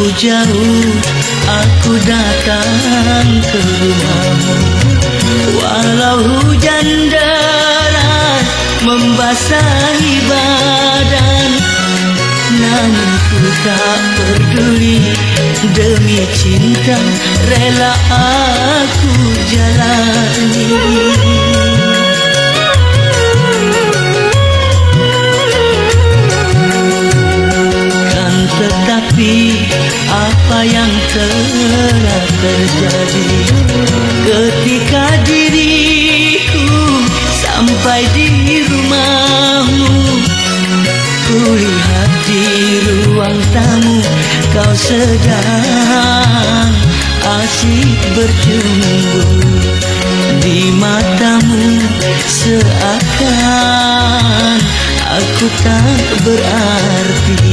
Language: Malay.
Jauh-jauh aku datang ke rumahmu, walau hujan deras membasahi badan, namun ku tak peduli. Demi cinta rela aku jalani. Tetapi apa yang telah terjadi ketika diriku sampai di rumahmu? Kulihat di ruang tamu kau sedang asyik berjumpa. Di matamu seakan aku tak berarti.